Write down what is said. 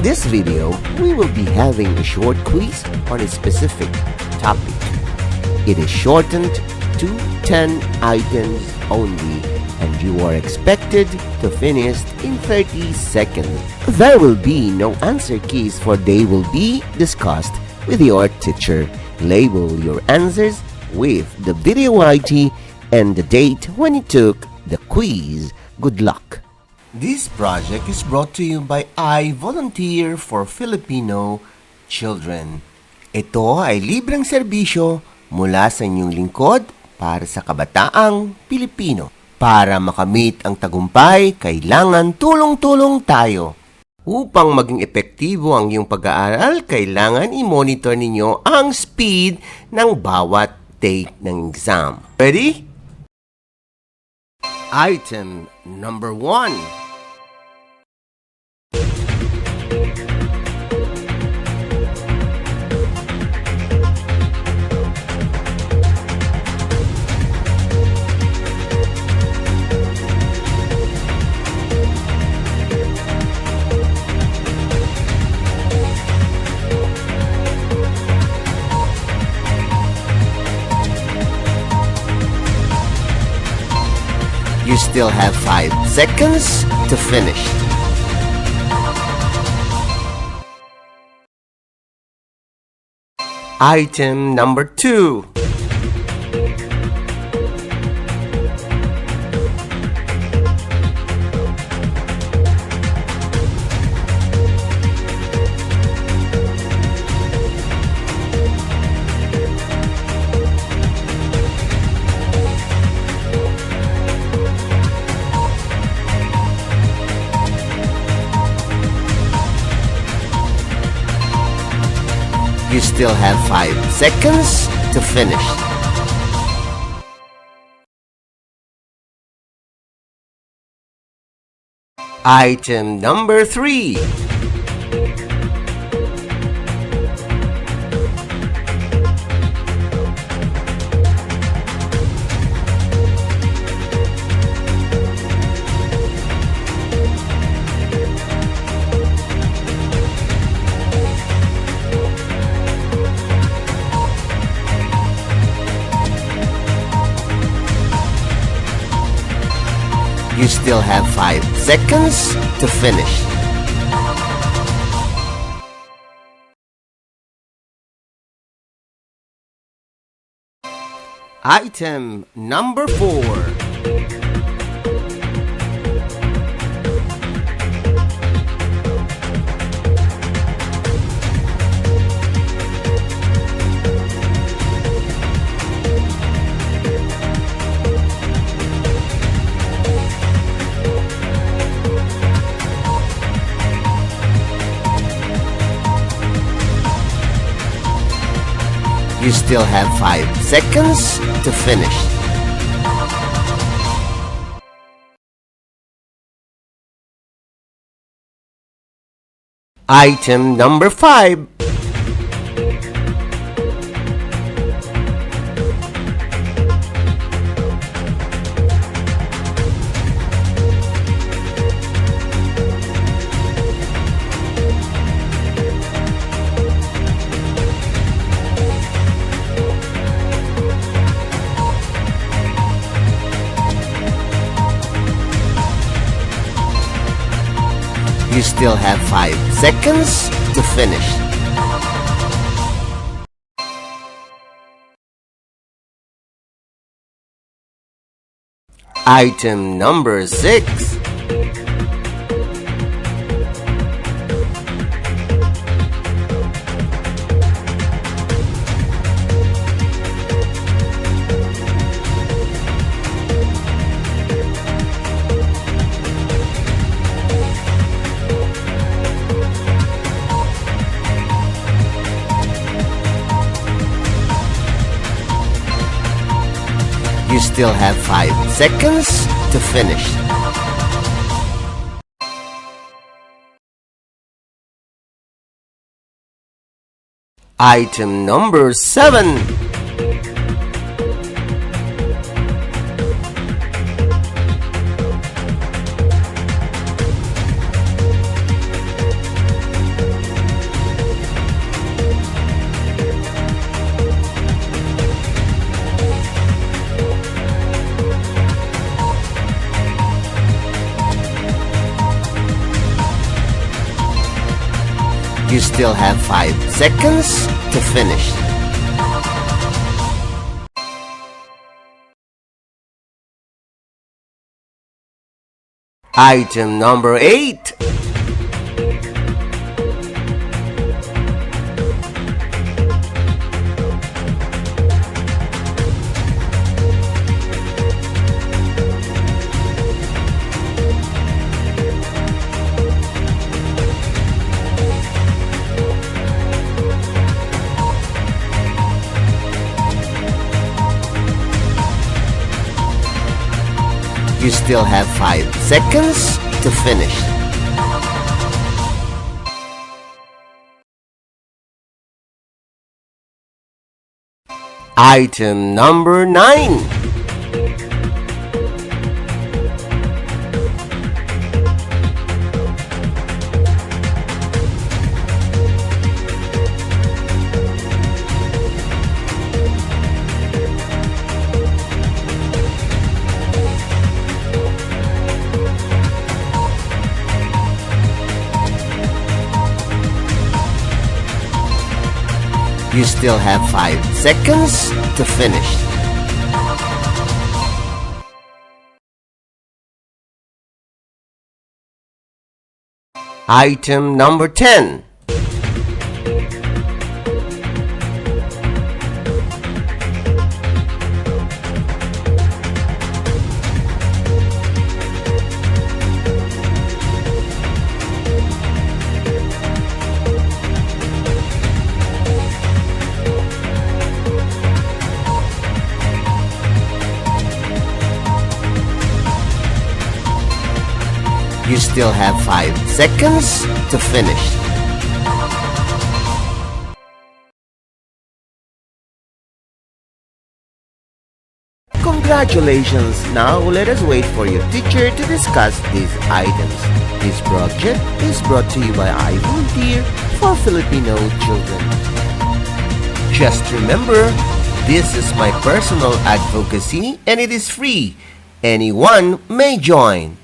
this video, we will be having a short quiz on a specific topic. It is shortened to 10 items only, and you are expected to finish in 30 seconds. There will be no answer keys, for they will be discussed with your teacher. Label your answers with the video ID and the date when you took the quiz. Good luck! This project is brought to you by I Volunteer for Filipino Children. Ito ay libreng serbisyo mula sa inyong lingkod para sa kabataang Pilipino. Para makamit ang tagumpay, kailangan tulong-tulong tayo. Upang maging epektibo ang iyong pag-aaral, kailangan i-monitor ninyo ang speed ng bawat take ng exam. Ready? Item number 1. You still have 5 seconds to finish. Item number 2. You still have 5 seconds to finish. Item number 3. You still have 5 seconds to finish. Item number 4. You still have 5 seconds to finish. Item number 5. You still have 5 seconds to finish. Item number 6. You still have 5 seconds to finish. Item number 7. You still have 5 seconds to finish. Item number 8. You still have 5 seconds to finish. Item number 9. You still have 5 seconds to finish. Item number 10. You still have 5 seconds to finish. Congratulations! Now let us wait for your teacher to discuss these items. This project is brought to you by I Volunteer for Filipino Children. Just remember, this is my personal advocacy and it is free. Anyone may join.